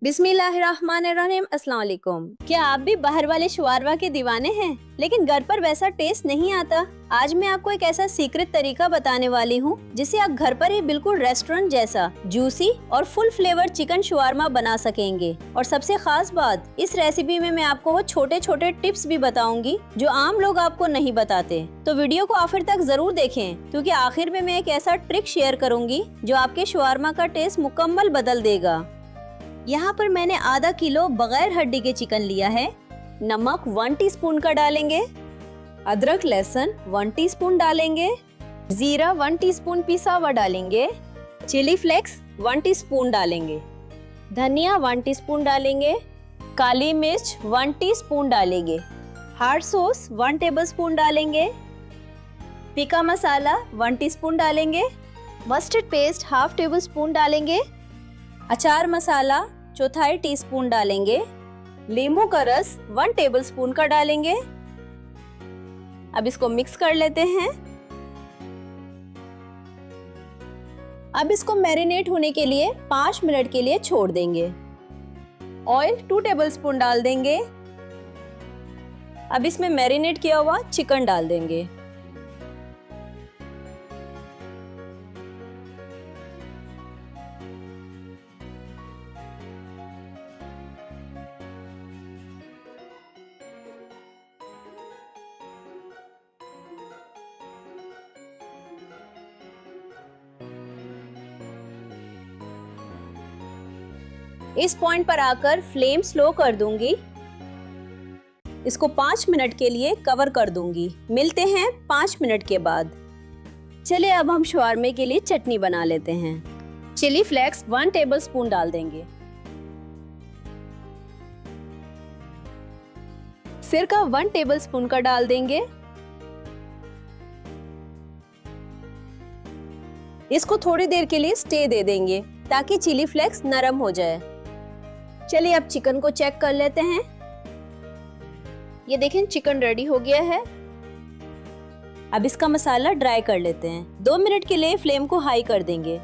बिस्मिल्लाहिर्रहमानिर्रहीम, अस्सलाम वालेकुम। क्या आप भी बाहर वाले शवारमा के दीवाने हैं लेकिन घर पर वैसा टेस्ट नहीं आता? आज मैं आपको एक ऐसा सीक्रेट तरीका बताने वाली हूँ जिससे आप घर पर ही बिल्कुल रेस्टोरेंट जैसा जूसी और फुल फ्लेवर चिकन शवारमा बना सकेंगे। और सबसे खास बात, इस रेसिपी में मैं आपको वो छोटे छोटे टिप्स भी बताऊंगी जो आम लोग आपको नहीं बताते। तो वीडियो को आखिर तक जरूर देखें क्योंकि आखिर में मैं एक ऐसा ट्रिक शेयर करूंगी जो आपके शवारमा का टेस्ट मुकम्मल बदल देगा। यहाँ पर मैंने आधा किलो बगैर हड्डी के चिकन लिया है। नमक 1 टीस्पून का डालेंगे, अदरक लहसुन 1 टीस्पून डालेंगे, जीरा 1 टीस्पून पिसा हुआ डालेंगे, चिली फ्लेक्स 1 टीस्पून डालेंगे, धनिया 1 टीस्पून डालेंगे, काली मिर्च 1 टीस्पून डालेंगे, हार्ड सॉस 1 टेबलस्पून डालेंगे, पिका मसाला 1 टीस्पून डालेंगे, मस्टर्ड पेस्ट हाफ टेबलस्पून डालेंगे, अचार मसाला 1/4 टीस्पून डालेंगे, नींबू का रस 1 टेबलस्पून का डालेंगे। अब इसको मिक्स कर लेते हैं। अब इसको मैरिनेट होने के लिए 5 मिनट के लिए छोड़ देंगे। ऑयल 2 टेबलस्पून डाल देंगे। अब इसमें मैरिनेट किया हुआ चिकन डाल देंगे। इस पॉइंट पर आकर फ्लेम स्लो कर दूंगी। इसको 5 मिनट के लिए कवर कर दूंगी। मिलते हैं 5 मिनट के बाद। चलिए अब हम शवारमे के लिए चटनी बना लेते हैं। चिली फ्लेक्स 1 टेबलस्पून डाल देंगे, सिरका 1 टेबलस्पून का डाल देंगे। इसको थोड़ी देर के लिए स्टे दे देंगे ताकि चिली फ्लेक्स नरम हो जाए। चलिए अब चिकन को चेक कर लेते हैं। ये देखें, चिकन रेडी हो गया है। अब इसका मसाला ड्राई कर लेते हैं। 2 मिनट के लिए फ्लेम को हाई कर देंगे।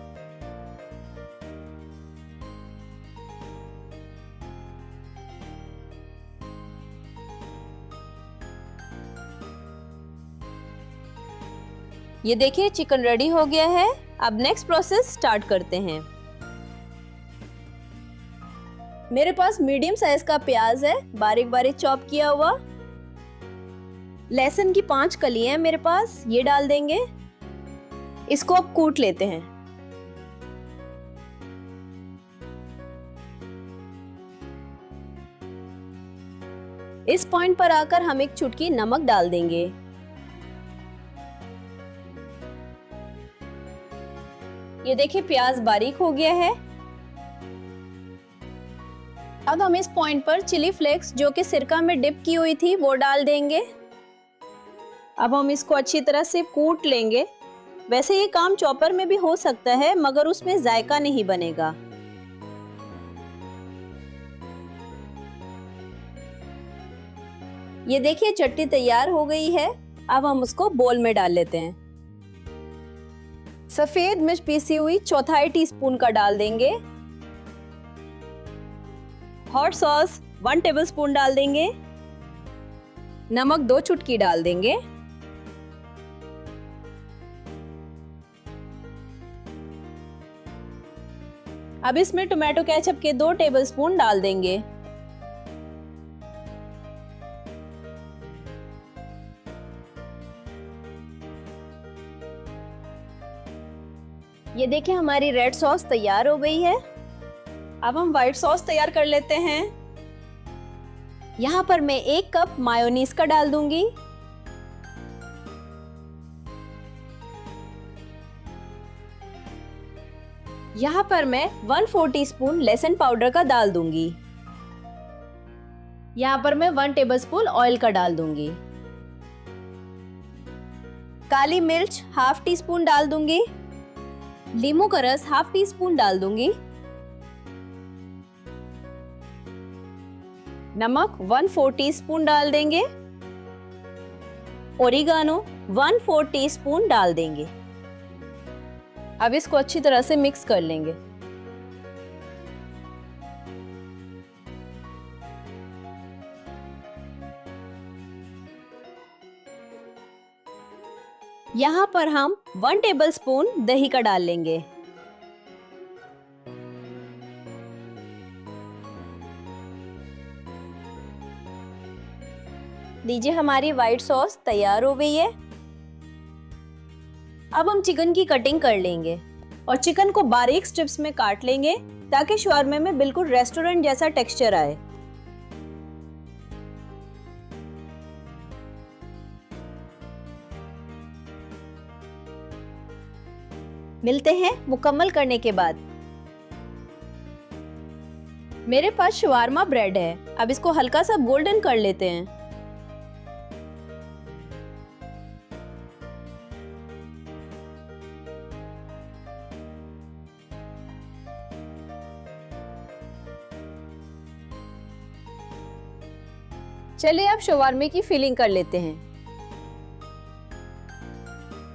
ये देखिए, चिकन रेडी हो गया है। अब नेक्स्ट प्रोसेस स्टार्ट करते हैं। मेरे पास मीडियम साइज का प्याज है, बारीक बारीक चॉप किया हुआ। लहसुन की 5 कलियां हैं मेरे पास, ये डाल देंगे। इसको अब कूट लेते हैं। इस पॉइंट पर आकर हम एक चुटकी नमक डाल देंगे। ये देखिए, प्याज बारीक हो गया है। अब हम इस पॉइंट पर चिली फ्लेक्स जो कि सिरका में डिप की हुई थी वो डाल देंगे। अब हम इसको अच्छी तरह से कूट लेंगे। वैसे ये काम चॉपर में भी हो सकता है मगर उसमें जायका नहीं बनेगा। ये देखिए, चटनी तैयार हो गई है। अब हम उसको बोल में डाल लेते हैं। सफेद मिर्च पीसी हुई 1/4 टीस्पून का डाल देंगे। हॉट सॉस 1 टेबलस्पून डाल देंगे। नमक 2 चुटकी डाल देंगे। अब इसमें टोमेटो केचप के 2 टेबलस्पून डाल देंगे। ये देखिए, हमारी रेड सॉस तैयार हो गई है। अब हम व्हाइट सॉस तैयार कर लेते हैं। यहाँ पर मैं 1 कप मायोनीज का डाल दूंगी। यहाँ पर मैं 1/4 टीस्पून लहसुन पाउडर का डाल दूंगी। यहाँ पर मैं 1 टेबलस्पून ऑयल का डाल दूंगी। काली मिर्च हाफ टीस्पून डाल दूंगी। नींबू का रस हाफ टीस्पून डाल दूंगी। नमक 1/4 टीस्पून डाल देंगे। ओरिगानो 1/4 टीस्पून डाल देंगे। अब इसको अच्छी तरह से मिक्स कर लेंगे। यहाँ पर हम 1 टेबलस्पून दही का डाल लेंगे। लीजिए, हमारी व्हाइट सॉस तैयार हो गई है। अब हम चिकन की कटिंग कर लेंगे और चिकन को बारीक स्ट्रिप्स में काट लेंगे ताकि शवारमे में बिल्कुल रेस्टोरेंट जैसा टेक्सचर आए। मिलते हैं मुकम्मल करने के बाद। मेरे पास शवारमा ब्रेड है, अब इसको हल्का सा गोल्डन कर लेते हैं। चलिए अब शवारमे की फिलिंग कर लेते हैं।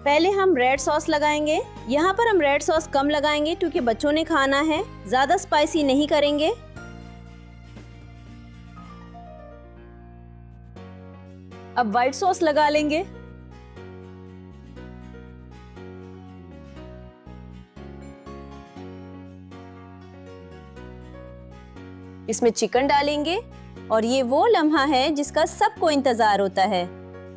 पहले हम रेड सॉस लगाएंगे। यहाँ पर हम रेड सॉस कम लगाएंगे क्योंकि बच्चों ने खाना है, ज्यादा स्पाइसी नहीं करेंगे। अब व्हाइट सॉस लगा लेंगे। इसमें चिकन डालेंगे और ये वो लम्हा है जिसका सबको इंतजार होता है।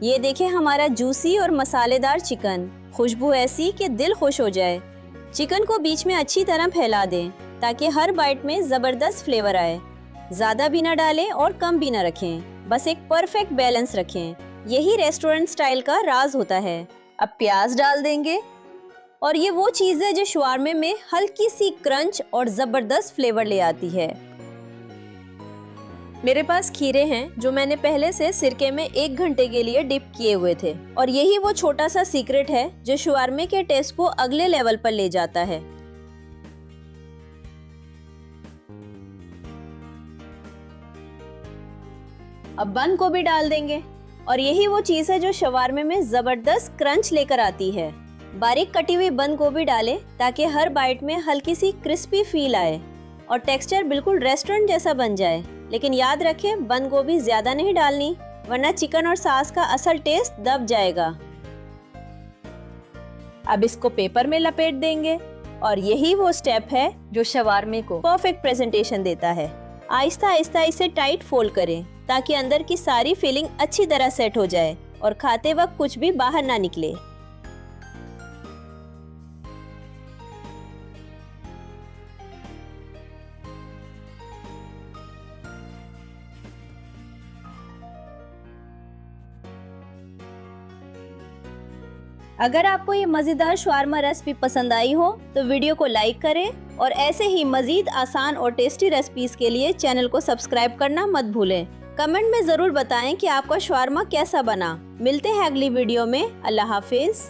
ये देखिए हमारा जूसी और मसालेदार चिकन, खुशबू ऐसी कि दिल खुश हो जाए। चिकन को बीच में अच्छी तरह फैला दें ताकि हर बाइट में जबरदस्त फ्लेवर आए। ज्यादा भी ना डालें और कम भी ना रखें, बस एक परफेक्ट बैलेंस रखें। यही रेस्टोरेंट स्टाइल का राज होता है। अब प्याज डाल देंगे और ये वो चीज है जो शवारमे में हल्की सी क्रंच और जबरदस्त फ्लेवर ले आती है। मेरे पास खीरे हैं जो मैंने पहले से सिरके में 1 घंटे के लिए डिप किए हुए थे और यही वो छोटा सा सीक्रेट है जो शवारमे के टेस्ट को अगले लेवल पर ले जाता है। अब बंद गोभी डाल देंगे और यही वो चीज है जो शवारमे में जबरदस्त क्रंच लेकर आती है। बारीक कटी हुई बंद गोभी डालें ताकि हर बाइट में हल्की सी क्रिस्पी फील आए और टेक्सचर बिल्कुल रेस्टोरेंट जैसा बन जाए। लेकिन याद रखें, बंद गोभी ज्यादा नहीं डालनी वरना चिकन और सॉस का असल टेस्ट दब जाएगा। अब इसको पेपर में लपेट देंगे और यही वो स्टेप है जो शवारमे को परफेक्ट प्रेजेंटेशन देता है। आहिस्ता आहिस्ता इसे टाइट फोल्ड करें ताकि अंदर की सारी फीलिंग अच्छी तरह सेट हो जाए और खाते वक्त कुछ भी बाहर ना निकले। अगर आपको ये मजेदार शवारमा रेसिपी पसंद आई हो तो वीडियो को लाइक करें और ऐसे ही मजीद आसान और टेस्टी रेसिपीज के लिए चैनल को सब्सक्राइब करना मत भूलें। कमेंट में जरूर बताएं कि आपका शवारमा कैसा बना। मिलते हैं अगली वीडियो में। अल्लाह हाफिज।